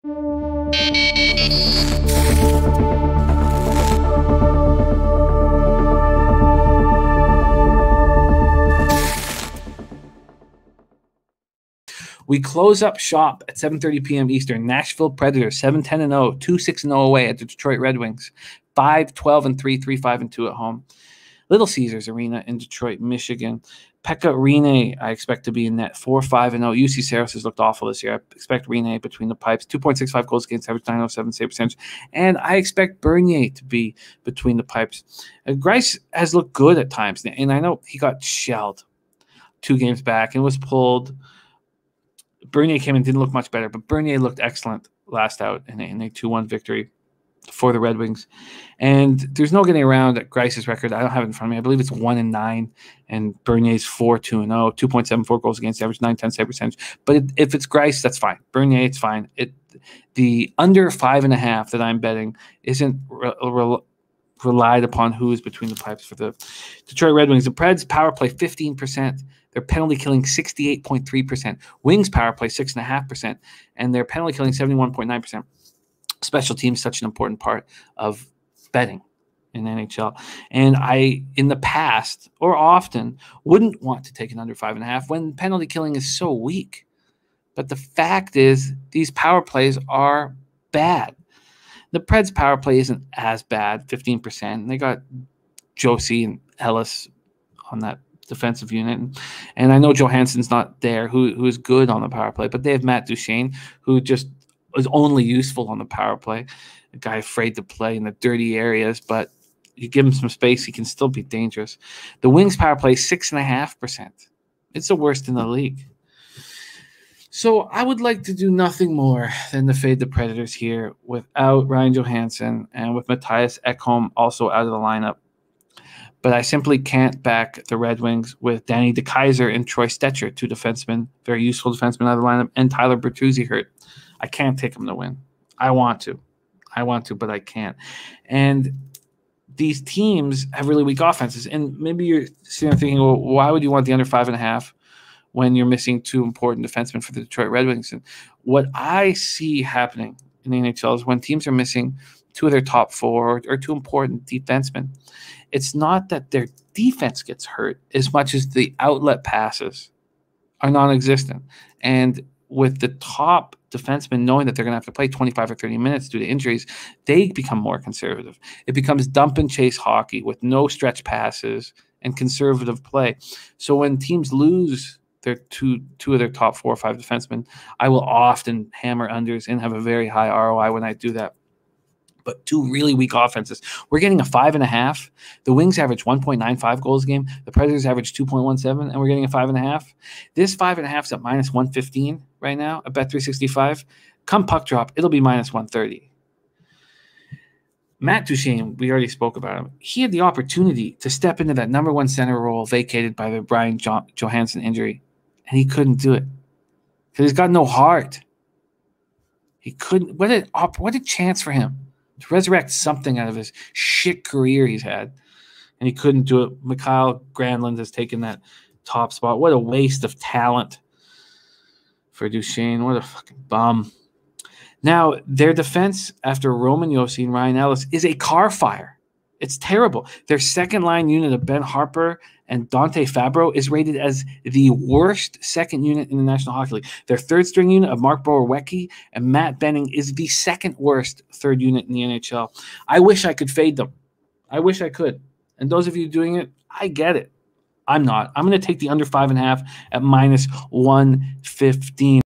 We close up shop at 7:30 p.m. Eastern. Nashville Predators 7-10-0, 2-6-0 away at the Detroit Red Wings, 5-12-3, 3-5-2 at home. Little Caesars Arena in Detroit, Michigan. Pekka Rinne, I expect to be in net, 4-5-0. UC Saros has looked awful this year. I expect Rinne between the pipes, 2.65 goals against average, 907 save percentage. And I expect Bernier to be between the pipes. Greiss has looked good at times, and I know he got shelled 2 games back and was pulled. Bernier came in, didn't look much better, but Bernier looked excellent last out in a 2-1 victory for the Red Wings. And there's no getting around at Greiss's record. I don't have it in front of me. I believe it's 1-9, and Bernier's 4-2-0, 2.74 goals against average, 910 save percentage. But if it's Greiss, that's fine. Bernier, it's fine. The under 5.5 that I'm betting isn't relied upon who is between the pipes for the Detroit Red Wings. The Preds power play 15%. Their penalty killing 68.3%. Wings power play 6.5%, and their penalty killing 71.9%. Special teams such an important part of betting in NHL. And I, in the past or often, wouldn't want to take an under 5.5 when penalty killing is so weak. But the fact is, these power plays are bad. The Preds power play isn't as bad, 15%. And they got Josie and Ellis on that defensive unit. And I know Johansson's not there, who is good on the power play, but they have Matt Duchene, who just is only useful on the power play, a guy afraid to play in the dirty areas, but you give him some space, he can still be dangerous. The Wings power play 6.5%. It's the worst in the league. So I would like to do nothing more than to fade the Predators here without Ryan Johansson and with Matthias Ekholm also out of the lineup. But I simply can't back the Red Wings with Danny DeKeyser and Troy Stecher, 2 defensemen, very useful defensemen out of the lineup, and Tyler Bertuzzi hurt. I can't take them to win. I want to, but I can't. And these teams have really weak offenses. And maybe you're sitting there thinking, well, why would you want the under 5.5 when you're missing 2 important defensemen for the Detroit Red Wings? And what I see happening in the NHL is when teams are missing 2 of their top 4 or 2 important defensemen, it's not that their defense gets hurt as much as the outlet passes are non-existent. And with the top defensemen knowing that they're going to have to play 25 or 30 minutes due to injuries, they become more conservative. It becomes dump and chase hockey with no stretch passes and conservative play. So when teams lose their two of their top 4 or 5 defensemen, I will often hammer unders and have a very high ROI when I do that. But 2 really weak offenses. We're getting a 5.5. The Wings average 1.95 goals a game. The Predators average 2.17, and we're getting a 5.5. This 5.5 is at minus 115 right now at Bet365. Come puck drop, it'll be minus 130. Matt Duchene, we already spoke about him. He had the opportunity to step into that number 1 center role vacated by the Brian Johansson injury, and he couldn't do it because he's got no heart. He couldn't. What a chance for him to resurrect something out of his shit career he's had, and he couldn't do it. Mikhail Granlund has taken that top spot. What a waste of talent for Duchene. What a fucking bum. Now, their defense after Roman Josi and Ryan Ellis is a car fire. It's terrible. Their second-line unit of Ben Harper and Dante Fabro is rated as the worst second unit in the National Hockey League. Their third-string unit of Mark Borowiecki and Matt Benning is the second worst third unit in the NHL. I wish I could fade them. I wish I could. And those of you doing it, I get it. I'm not. I'm going to take the under 5.5 at minus 115.